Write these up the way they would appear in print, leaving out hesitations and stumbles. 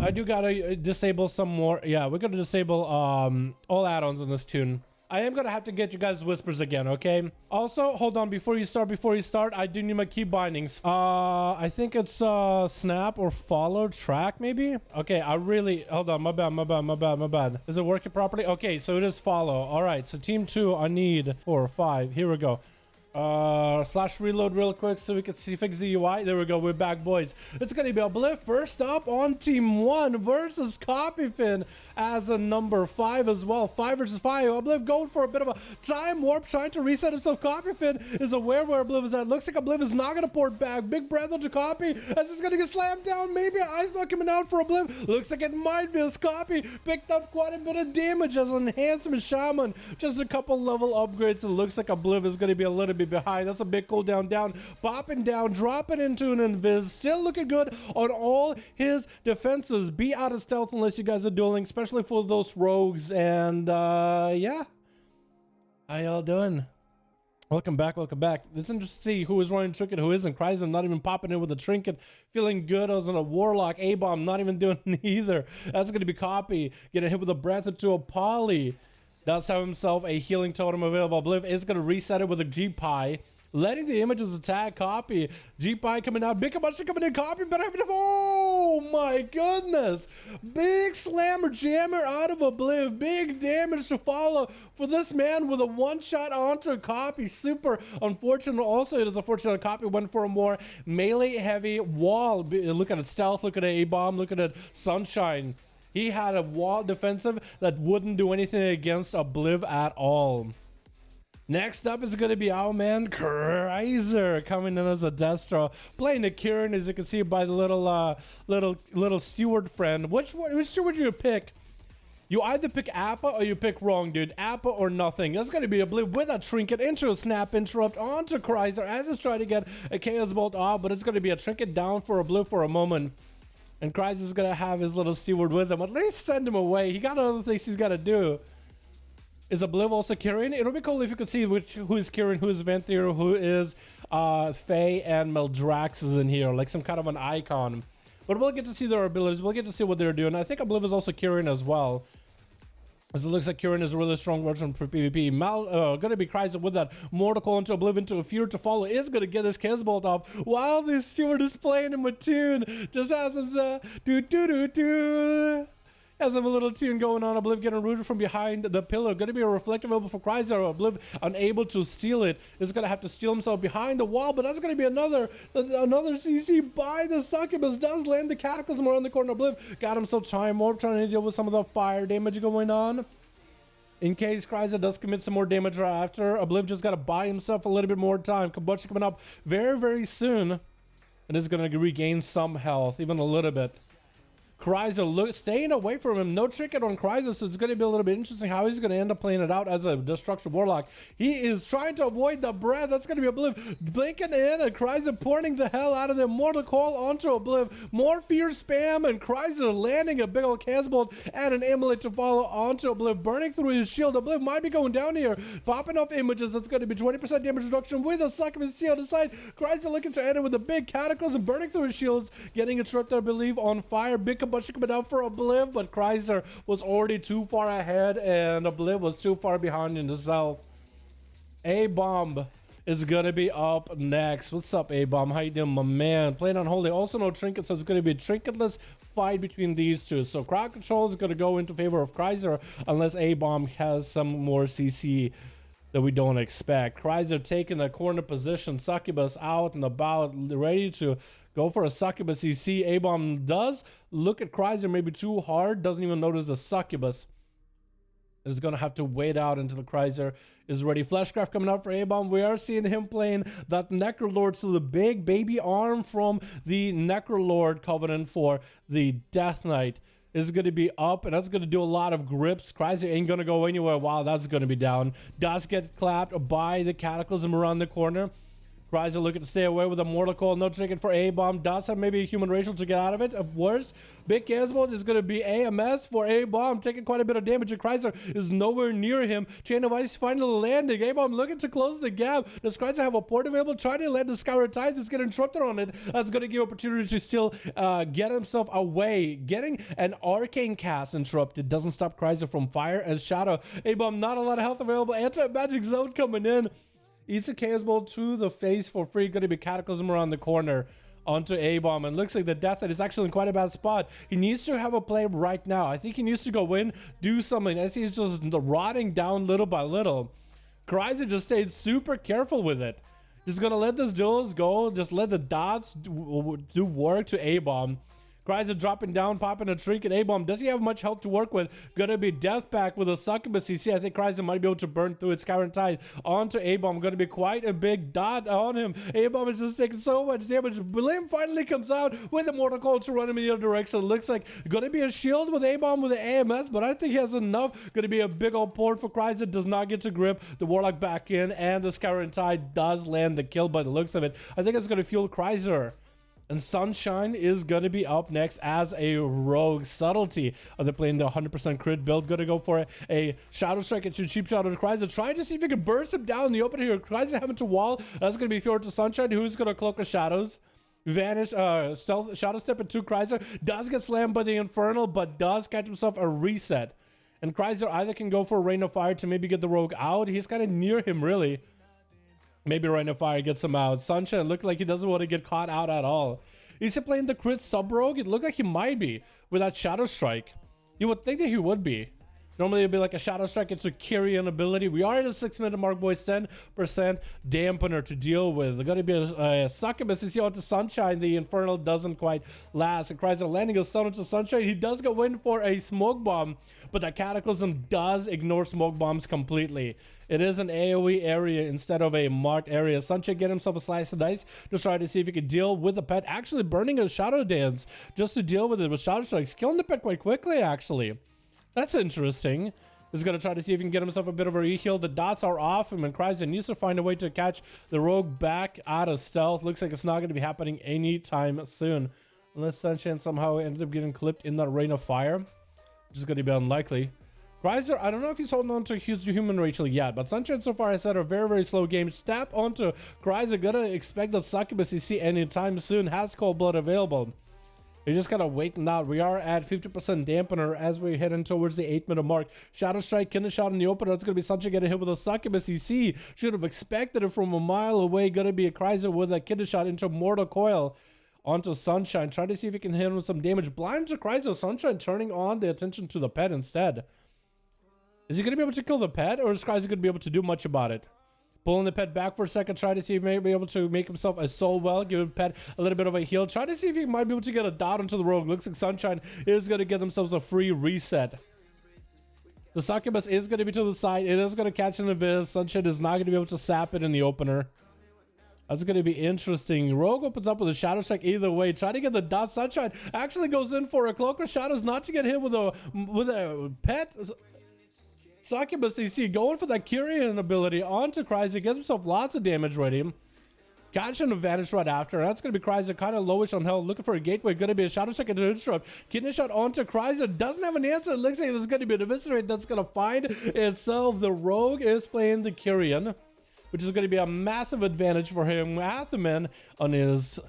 I do gotta disable some more. Yeah, we're gonna disable all add-ons in this tune. I am gonna have to get you guys whispers again, okay? Also, hold on, before you start, I do need my key bindings. I think it's snap or follow track, maybe? Okay, hold on, my bad. Is it working properly? Okay, so it is follow. All right, so team 2, I need 4 or 5. Here we go. Slash reload real quick so we can fix the UI. There we go, we're back, boys. It's gonna be Uplift first up on team 1 versus Copyfin as a number 5 as well. 5 versus 5. Uplift going for a bit of a time warp, trying to reset himself. Copyfin is aware where Uplift is at. Looks like Uplift is not gonna port back. Big breath onto Copy as he's gonna get slammed down. Maybe an ice block coming out for Uplift. Looks like it might be as Copy picked up quite a bit of damage as an enhancement shaman. Just a couple level upgrades. It looks like Uplift is gonna be a little bit behind. That's a big cooldown down, popping down, dropping into an invis, still looking good on all his defenses. Be out of stealth unless you guys are dueling, especially for those rogues. And yeah, how y'all doing? Welcome back, welcome back. It's interesting to see who is running trinket, who isn't. Kryzen not even popping in with a trinket, feeling good as in a warlock. A-bomb not even doing either. That's gonna be Copy getting hit with a breath into a poly. Does have himself a healing totem available. Uplift is going to reset it with a G-Pie, letting the images attack Copy. G-Pie coming out. Big Kabushi coming in. Copy better have it. Oh my goodness. Big slammer jammer out of Uplift. Big damage to follow for this man with a one-shot onto Copy. Super unfortunate. Also, it is unfortunate Copy went for a more melee heavy wall. Look at it. Stealth. Look at it. A-bomb. Look at it. Sunshine. He had a wall defensive that wouldn't do anything against Uplift at all. Next up is going to be our man Kryzer coming in as a Destro, playing the Kieran, as you can see by the little steward friend. Which steward you pick? You either pick Appa or you pick wrong, dude. Appa or nothing. That's going to be Uplift with a trinket into a snap interrupt onto Kryzer as he's trying to get a Chaos Bolt off, but it's going to be a trinket down for Uplift for a moment. And Kryzer is going to have his little steward with him. At least send him away. He got other things he's got to do. Is Uplift also Kieran? It would be cool if you could see who is Kieran, who is Venthyr, who is Faye, and Meldrax is in here. Like some kind of an icon. But we'll get to see their abilities. We'll get to see what they're doing. I think Uplift is also Kieran as well. As it looks like Kieran is a really strong version for PvP. Gonna be Kryzer with that Mortal Coil into Oblivion to a Fear to Follow. Is gonna get his Chaos Bolt off while the steward is playing him a tune. Just has him has him a little tune going on. Uplift getting rooted from behind the pillar. Gonna be a reflective elbow for Kryzer. Uplift unable to steal it. Is gonna have to steal himself behind the wall, but that's gonna be another CC by the Succubus. Does land the Cataclysm around the corner. Uplift got himself time warp, trying to deal with some of the fire damage going on. In case Kryzer does commit some more damage right after, Uplift just gotta buy himself a little bit more time. Kabuchi coming up very, very soon. And is gonna regain some health, even a little bit. Kryzer staying away from him. No trinket on Kryzer, so it's going to be a little bit interesting how he's going to end up playing it out as a Destruction Warlock. He is trying to avoid the breath. That's going to be Uplift blinking in, and Kryzer pouring the hell out of the Mortal Coil onto Uplift. More fear spam, and Kryzer landing a big old Chaos Bolt and an Amulet to follow onto Uplift, burning through his shield. Uplift might be going down here, popping off images. That's going to be 20% damage reduction with a Succubus C on the side. Kryzer looking to end it with a big Cataclysm, burning through his shields, getting interrupted, I believe, on fire. Big Kabushi coming out for Uplift, but Kryzer was already too far ahead and Uplift was too far behind in the south. A-Bomb is gonna be up next. What's up, A-Bomb? How you doing, my man? Playing Unholy. Also no trinket, so it's gonna be a trinketless fight between these two. So crowd control is gonna go into favor of Kryzer unless A-Bomb has some more CC that we don't expect. Kryzer taking a corner position, Succubus out and about, ready to go for a Succubus. You see A-Bomb does look at Kryzer maybe too hard, doesn't even notice a Succubus. Is gonna have to wait out until the Kryzer is ready. Fleshcraft coming out for A-Bomb. We are seeing him playing that Necrolord, so the big baby arm from the Necrolord Covenant for the Death Knight is going to be up, and that's going to do a lot of grips. Kryzer ain't going to go anywhere while that's going to be down. Does get clapped by the Cataclysm around the corner. Chrysler looking to stay away with a mortal coil. No ticket for A-bomb. Does have maybe a human racial to get out of it. Of worse, Big Casbolt is going to be AMS for A-bomb, taking quite a bit of damage. And Chrysler is nowhere near him. Chain of Ice finally landing. A-bomb looking to close the gap. Does Chrysler have a port available? Trying to land the Scour Tide. Is getting interrupted on it. That's going to give opportunity to still get himself away. Getting an Arcane cast interrupted doesn't stop Chrysler from fire and shadow. A-bomb, not a lot of health available. Anti-magic zone coming in. Eats a Chaos Bolt to the face for free. Going to be Cataclysm around the corner onto A-bomb. And looks like the Death Knight is actually in quite a bad spot. He needs to have a play right now. I think he needs to go in, do something. As he's just rotting down little by little. Chrysler just stayed super careful with it. Just going to let this duels go. Just let the dots do work to A-bomb. Chrysler dropping down, popping a trinket. A-bomb, does he have much health to work with? Gonna be death pack with a succubus CC. I think Chrysler might be able to burn through its Scour Tide onto A-bomb. Gonna be quite a big dot on him. A-bomb is just taking so much damage. Blim finally comes out with a mortal coil to run him in the other direction. Looks like gonna be a shield with A-bomb with the AMS, but I think he has enough. Gonna be a big old port for Chrysler. Does not get to grip the Warlock back in, and the Scour Tide does land the kill by the looks of it. I think it's gonna fuel Chrysler. And Sunshine is going to be up next as a rogue. Subtlety. Are they playing the 100% crit build? Going to go for a Shadow Strike into Cheap Shadow to Chrysler. Trying to see if he can burst him down in the open here. Chrysler having to wall. That's going to be fjord to Sunshine. Who's going to cloak the shadows? Vanish, stealth, Shadow Step into Chrysler. Does get slammed by the Infernal, but does catch himself a reset. And Chrysler either can go for a Rain of Fire to maybe get the rogue out. He's kind of near him, really. Maybe Rain of Fire gets him out. Sunshine looked like he doesn't want to get caught out at all. Is he playing the crit sub-rogue? It looked like he might be with that Shadow Strike. You would think that he would be. Normally it'd be like a Shadow Strike. It's a carry-in ability. We are at the 6-minute mark, boys. 10% dampener to deal with. There's gonna be a succubus. You see onto Sunshine. The Infernal doesn't quite last. It cries out landing a stone into Sunshine. He does go in for a smoke bomb, but that Cataclysm does ignore smoke bombs completely. It is an AoE area instead of a marked area. Sunshine get himself a slice of dice to try to see if he could deal with the pet. Actually burning a Shadow Dance just to deal with it with Shadow Strikes. Killing the pet quite quickly, actually. That's interesting. He's going to try to see if he can get himself a bit of a re-heal. The dots are off him, and Chrysler needs to find a way to catch the rogue back out of stealth. Looks like it's not going to be happening anytime soon. Unless Sunshine somehow ended up getting clipped in that Rain of Fire, which is going to be unlikely. Chrysler, I don't know if he's holding on to his human Rachel yet, but Sunshine so far has had a very, very slow game. Step onto Chrysler. Gonna expect the succubus you see anytime soon. Has Cold Blood available. You're just kind of waiting out. We are at 50% dampener as we're heading towards the 8-minute mark. Shadow Strike, Kidney Shot in the opener. It's going to be Sunshine getting hit with a succubus. You see, should have expected it from a mile away. Going to be a Chrysler with a Kidney Shot into Mortal Coil onto Sunshine. Try to see if he can hit him with some damage. Blind to Chrysler. Sunshine turning on the attention to the pet instead. Is he going to be able to kill the pet, or is Chrysler going to be able to do much about it? Pulling the pet back for a second, try to see if he may be able to make himself a soul well, give the pet a little bit of a heal. Try to see if he might be able to get a dot onto the rogue. Looks like Sunshine is going to get themselves a free reset. The succubus is going to be to the side. It is going to catch an abyss. Sunshine is not going to be able to sap it in the opener. That's going to be interesting. Rogue opens up with a Shadow Strike either way. Try to get the dot. Sunshine actually goes in for a Cloak of Shadows, not to get hit with a pet. Succubus, you see, going for that Kyrian ability onto Chrysler, gets himself lots of damage ready. Catching a Vanish right after. That's going to be Chrysler, kind of lowish on health, looking for a gateway. Going to be a Shadow Strike to interrupt. Kidney Shot onto Chrysler, doesn't have an answer. It looks like there's going to be an Eviscerate that's going to find itself. The Rogue is playing the Kyrian, which is going to be a massive advantage for him. Athaman on his...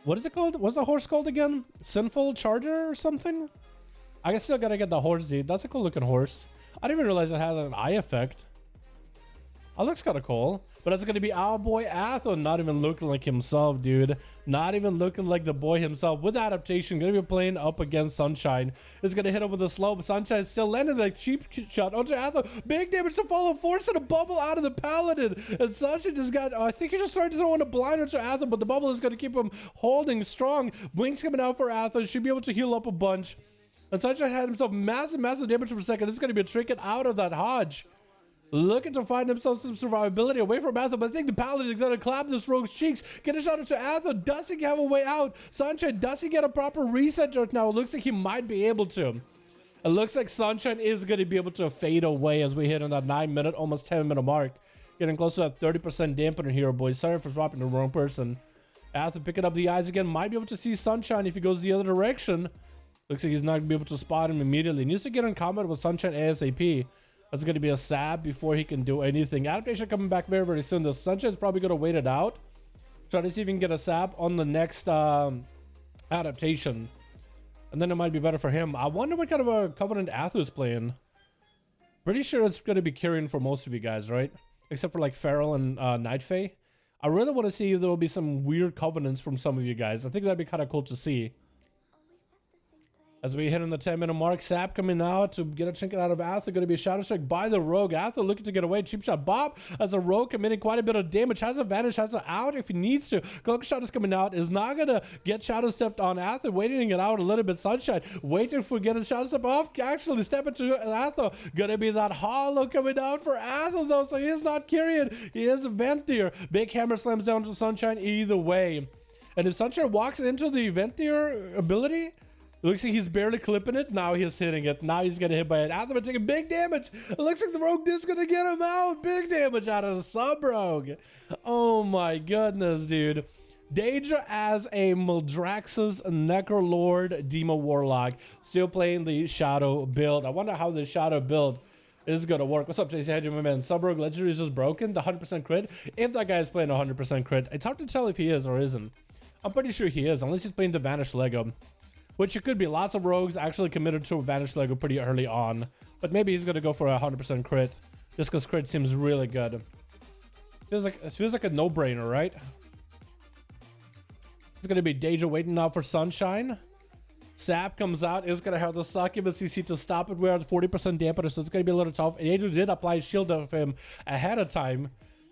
What is it called? What's the horse called again? Sinful Charger or something? I still gotta get the horse, dude. That's a cool looking horse. I didn't even realize it had an eye effect. That looks kind of cool. But it's gonna be our boy Athon, not even looking like himself, dude. Not even looking like the boy himself. With adaptation, gonna be playing up against Sunshine. Is gonna hit him with a slow, but Sunshine still landed that cheap shot onto Athon. Big damage to follow, forcing a bubble out of the Paladin. And Sunshine just got, I think he just started to throw in a blinder to Athon, but the bubble is gonna keep him holding strong. Wings coming out for Athon. Should be able to heal up a bunch. And Sunshine had himself massive damage for a second. It's going to be a trinket out of that Hodge. Looking to find himself some survivability away from Athon, but I think the Paladin is going to clap this rogue's cheeks. Get a shot into Athon. Does he have a way out? Sunshine, does he get a proper reset right now? It looks like he might be able to. It looks like Sunshine is going to be able to fade away as we hit on that 9-minute, almost 10-minute mark. Getting close to that 30% dampener here, boys. Sorry for swapping the wrong person. After picking up the eyes again, might be able to see Sunshine if he goes the other direction. Looks like he's not going to be able to spot him immediately. Needs to get in combat with Sunshine ASAP. That's going to be a sab before he can do anything. Adaptation coming back very, very soon. The Sunshine's probably going to wait it out. Try to see if he can get a sab on the next adaptation. And then it might be better for him. I wonder what kind of a Covenant Athos playing. Pretty sure it's going to be carrying for most of you guys, right? Except for like Feral and Night Fae. I really want to see if there will be some weird Covenants from some of you guys. I think that'd be kind of cool to see. As we hit on the 10-minute mark, Sap coming out to get a trinket out of Atha. Going to be a Shadow Strike by the Rogue. Atha looking to get away. Cheap shot Bob as a Rogue committing quite a bit of damage. Has a vanish, has an out if he needs to. Cloak Shot is coming out. Is not going to get Shadow Stepped on Atha. Waiting it out a little bit. Sunshine waiting for getting Shadow Step off. Actually step into Atha. Going to be that Hollow coming out for Atha though. So he is not carrying. He is a Venthyr. Big Hammer slams down to Sunshine either way. And if Sunshine walks into the Venthyr ability, it looks like he's barely clipping it. Now he's hitting it. Now he's getting hit by it. Azuma taking big damage. It looks like the Rogue is going to get him out. Big damage out of the Sub-Rogue. Oh my goodness, dude. Daedra as a Maldraxxus Necrolord Demo Warlock. Still playing the Shadow build. I wonder how the Shadow build is going to work. What's up, JC? How do you, my man? Sub-Rogue Legendary is just broken. The 100% crit. If that guy is playing 100% crit, it's hard to tell if he is or isn't. I'm pretty sure he is, unless he's playing the Vanished Lego. Which it could be. Lots of rogues actually committed to a Vanished Lego pretty early on. But maybe he's going to go for a 100% crit. Just because crit seems really good. It feels like a no-brainer, right? It's going to be Daedra waiting now for Sunshine. Sap comes out. Is going to have the Succubus CC to stop it. We're at 40% dampener, so it's going to be a little tough. Daedra did apply a shield of him ahead of time.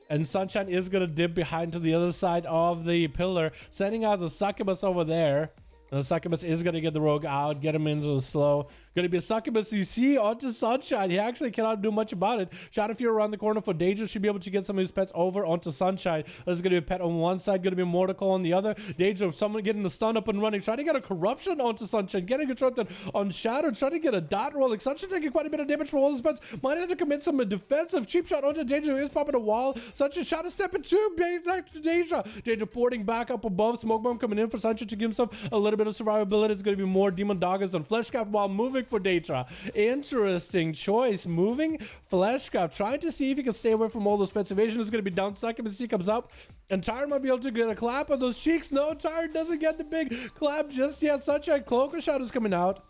And Sunshine is going to dip behind to the other side of the pillar. Sending out the Succubus over there. And the Succubus is going to get the Rogue out, get him into the slow. Going to be a Succubus CC onto Sunshine. He actually cannot do much about it. Shadow Fury around the corner for Daedra. Should be able to get some of his pets over onto Sunshine. There's going to be a pet on one side, going to be a Mortical on the other. Daedra, someone getting the stun up and running. Trying to get a Corruption onto Sunshine. Getting interrupted on Shadow. Trying to get a dot rolling. Sunshine taking quite a bit of damage for all his pets. Might have to commit some defensive cheap shot onto Daedra, who is popping a wall. Sunshine Shadow stepping two. Back to Daedra. Daedra porting back up above. Smoke Bomb coming in for Sunshine to give himself a little bit of survivability. It's going to be more Demon Doggers and Fleshcraft while moving for Daedra. Interesting choice. Moving Fleshcraft. Trying to see if he can stay away from all those pets. Evasion is going to be down. Succubus CC comes up. And Tyron might be able to get a clap on those cheeks. No, Tyron doesn't get the big clap just yet. Sunshine Cloak Shot is coming out.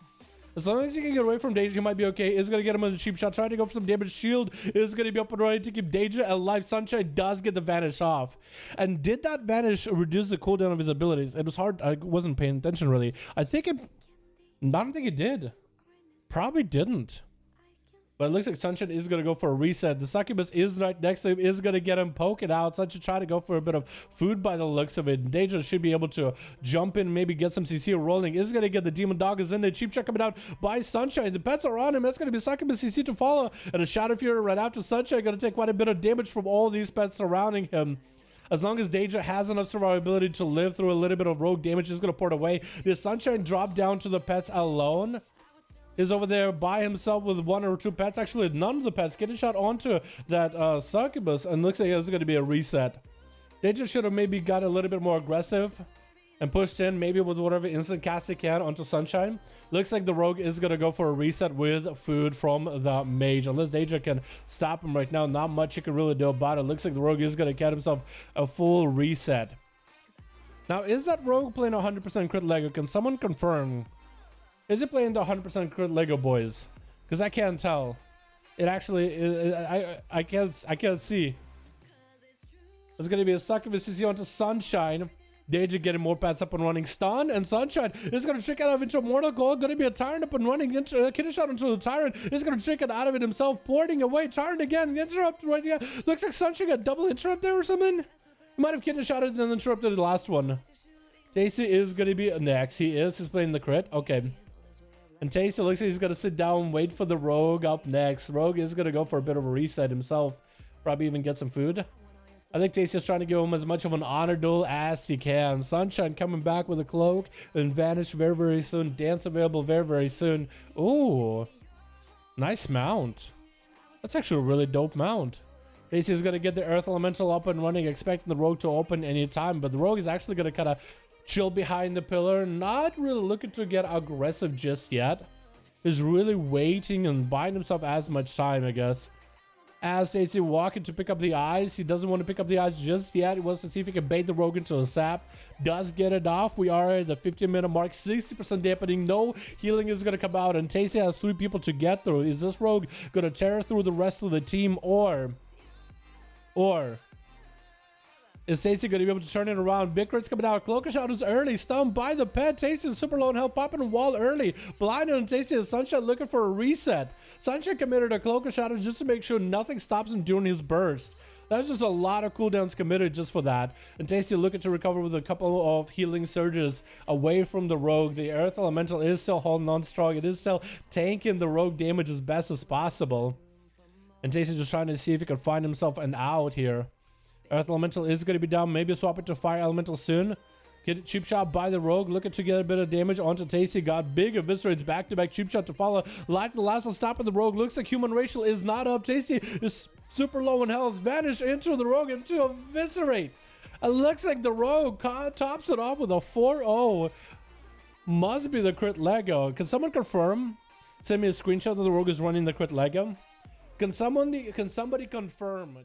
As long as he can get away from Daedra, he might be okay. Is going to get him on the cheap shot. Trying to go for some damage. Shield is going to be up and running to keep Daedra alive. Sunshine does get the Vanish off. And did that Vanish reduce the cooldown of his abilities? It was hard. I wasn't paying attention really. I don't think it did. Probably didn't. But it looks like Sunshine is going to go for a reset. The Succubus is right next to him, is going to get him poking out. Sunshine try to go for a bit of food by the looks of it. Daedra should be able to jump in, maybe get some CC rolling. Is going to get the Demon Doggers in there. Cheap shot coming out by Sunshine. The pets are on him. That's going to be Succubus CC to follow. And a Shadow Fury right after Sunshine. Going to take quite a bit of damage from all these pets surrounding him. As long as Daedra has enough survivability to live through a little bit of rogue damage, is going to port away. Does Sunshine drop down to the pets alone? Is over there by himself with one or two pets. Actually, none of the pets getting shot onto that Succubus, and looks like it's going to be a reset. Daedra should have maybe got a little bit more aggressive and pushed in, maybe with whatever instant cast he can onto Sunshine. Looks like the Rogue is going to go for a reset with food from the Mage. Unless Daedra can stop him right now, not much he can really do about it. Looks like the Rogue is going to get himself a full reset. Now, is that Rogue playing 100% crit Lego? Can someone confirm? Is it playing the 100% crit Lego, boys? Because I can't tell. It actually, I can't see. There's going to be a Succubus CC onto Sunshine. Daedra getting more pets up and running. Stun, and Sunshine is going to trick out of it into a Mortal Coil. Going to be a Tyrant up and running. Kidney shot into the Tyrant. Is going to trick it out of it himself. Porting away. Tyrant again. Interrupt right here. Looks like Sunshine got double interrupt there or something. He might have kidney shot it and then interrupted the last one. Tasty is going to be next. He's playing the crit. Okay. And Tasty looks like he's going to sit down and wait for the Rogue up next. Rogue is going to go for a bit of a reset himself. Probably even get some food. I think Tasty's trying to give him as much of an honor duel as he can. Sunshine coming back with a cloak and Vanish very, very soon. Dance available very, very soon. Ooh. Nice mount. That's actually a really dope mount. Tasty is going to get the Earth Elemental up and running, expecting the Rogue to open anytime. But the Rogue is actually going to kind of chill behind the pillar. Not really looking to get aggressive just yet. He's really waiting and buying himself as much time, I guess. As Tasty walking to pick up the eyes. He doesn't want to pick up the eyes just yet. He wants to see if he can bait the Rogue into a sap. Does get it off. We are at the 15-minute mark. 60% dampening. No healing is going to come out. And Tasty has 3 people to get through. Is this Rogue going to tear through the rest of the team? Or is Tasty going to be able to turn it around? Big crits coming out. Cloak Shot is early. Stunned by the pet. Tasty is super low in health. Popping a wall early. Blinded on Tasty and Sunshine looking for a reset. Sunshine committed a Cloak Shot just to make sure nothing stops him during his burst. That's just a lot of cooldowns committed just for that. And Tasty looking to recover with a couple of healing surges away from the Rogue. The Earth Elemental is still holding on strong. It is still tanking the Rogue damage as best as possible. And Tasty's just trying to see if he can find himself an out here. Earth Elemental is going to be down. Maybe swap it to Fire Elemental soon. Get it cheap shot by the Rogue. Looking to get a bit of damage onto Tasty. Got big eviscerates back-to-back cheap shot to follow. Light the last one stopping the Rogue. Looks like human racial is not up. Tasty is super low in health. Vanish into the Rogue and to eviscerate. It looks like the Rogue tops it off with a 4-0. Must be the crit Lego. Can someone confirm? Send me a screenshot that the Rogue is running the crit Lego. Can somebody confirm?